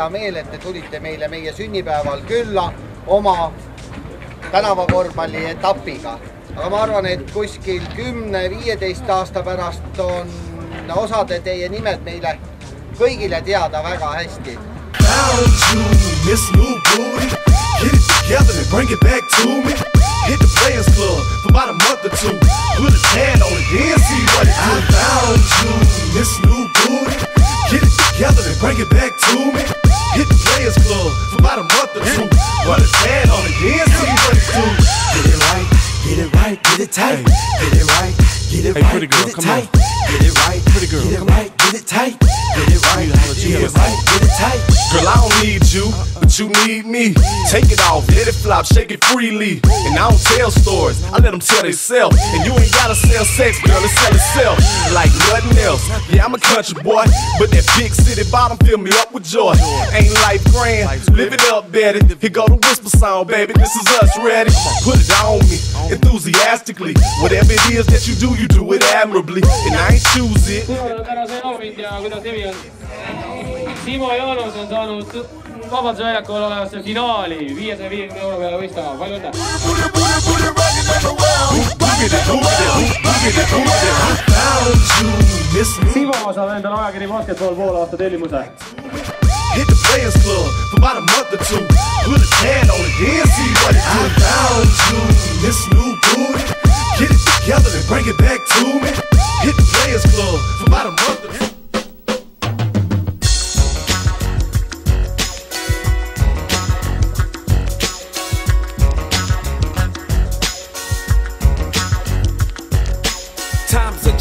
hea meel, et te tulite meile meie sünnipäeval külla oma tänavakorvpalli etapiga. Aga ma arvan, et kuskil 10-15 aasta pärast on osade teie nimed meile kõigile teada väga hästi. Found you, Miss New Booty. Get it together and bring it back to me. Hit the Players Club for about a month or two. Put a tan on it, then see what it do. I found you, Miss New Booty. Get it together and bring it back to me. Hit the Players Club for about a month or two. Put a tan on it, then see what it do. Get it right, get it right, get it tight. Get it right, get it right, get it tight. Get it right, pretty girl, get it right, get it tight. Get it right, get it right, get it tight. Girl, I don't need you, but you need me. Take it off, let it flop, shake it freely. And I don't tell stories, I let them tell themselves. And you ain't gotta sell sex, girl, it sell itself like nothing else. Yeah, I'm a country boy, but that big city bottom fill me up with joy. Ain't life grand, live it up, Betty. Here go the whisper sound, baby, this is us, ready? Put it on me, enthusiastically. Whatever it is that you do it admirably. And I ain't choose it. Simo Joonos on saanud Vabaduse väljakul olevasse finaali 550 € peale võistlema. Palju õnne! Simo saab endale ajakiri Basketball poolaasta tellimuse. Hit the Players Club for about a month or two. Put a tan on it, then see what it do. I found you, Miss New Booty. Get it together and bring it back to me. Hit the Players Club for about a month or two.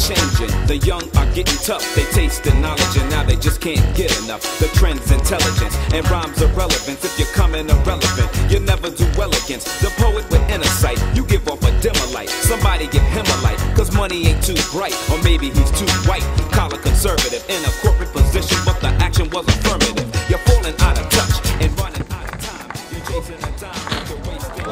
Changing. The young are getting tough. They taste the knowledge and now they just can't get enough. The trend's intelligence and rhymes are relevance. If you're coming irrelevant, you never do well against the poet with inner sight. You give off a dimmer light. Somebody give him a light, cause money ain't too bright. Or maybe he's too white. Collar conservative in a corporate position, but the action was affirmative. You're falling out of touch and running out of time. You're chasing a dime. You're wasting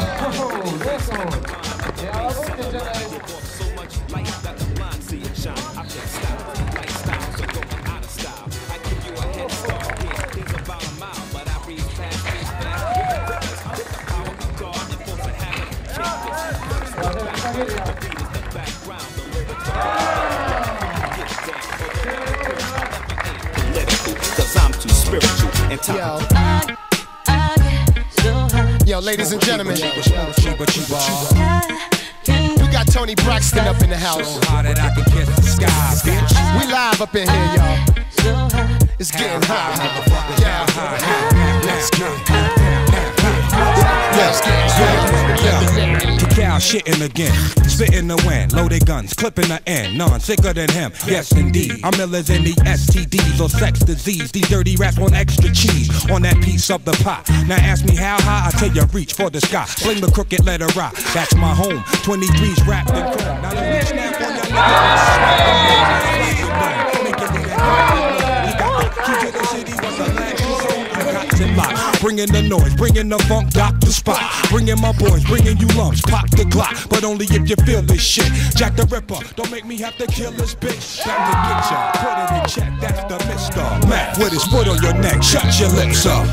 so much light that the blind see it shine. I can't stop lifestyle, so going out of style. I give you a head start. Yeah, things about a mile, but I breeze past me fast. With the power of God and force a habit. Check this. The beat is the background. The lyrics are political, cause I'm too spiritual and talented. Yo, ladies and gentlemen, we got Tony Braxton up in the house. We live up in here, y'all. It's getting hot. Yeah. Let's get Cacao shitting again, spitting the wind, loaded guns, clipping the end, none sicker than him. Yes indeed, I'm illers in the STDs or sex disease. These dirty rats want extra cheese on that piece of the pot. Now ask me how high, I tell you reach for the sky. Fling the crooked letter rock, that's my home. 23's wrapped in chrome. Now let me snap on your bringing the noise, bringing the funk, Dr. Spot. Bringing my boys, bringing you lumps, pop the Glock. But only if you feel this shit. Jack the Ripper, don't make me have to kill this bitch. Back to get ya, put it in check, that's the Mr. Mac. With his foot on your neck, shut your lips up.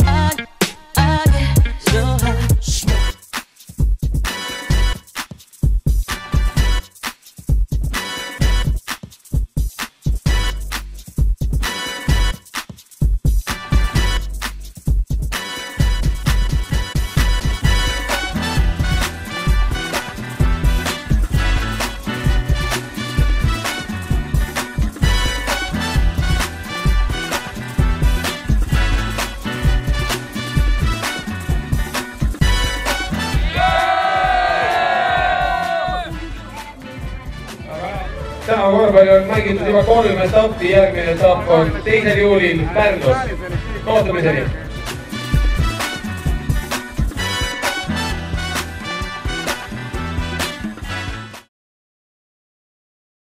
Täna korvpalli on mängitud juba 3 etappi, järgmine etapp on 2. juulil Pärnus. Kohtumiseni!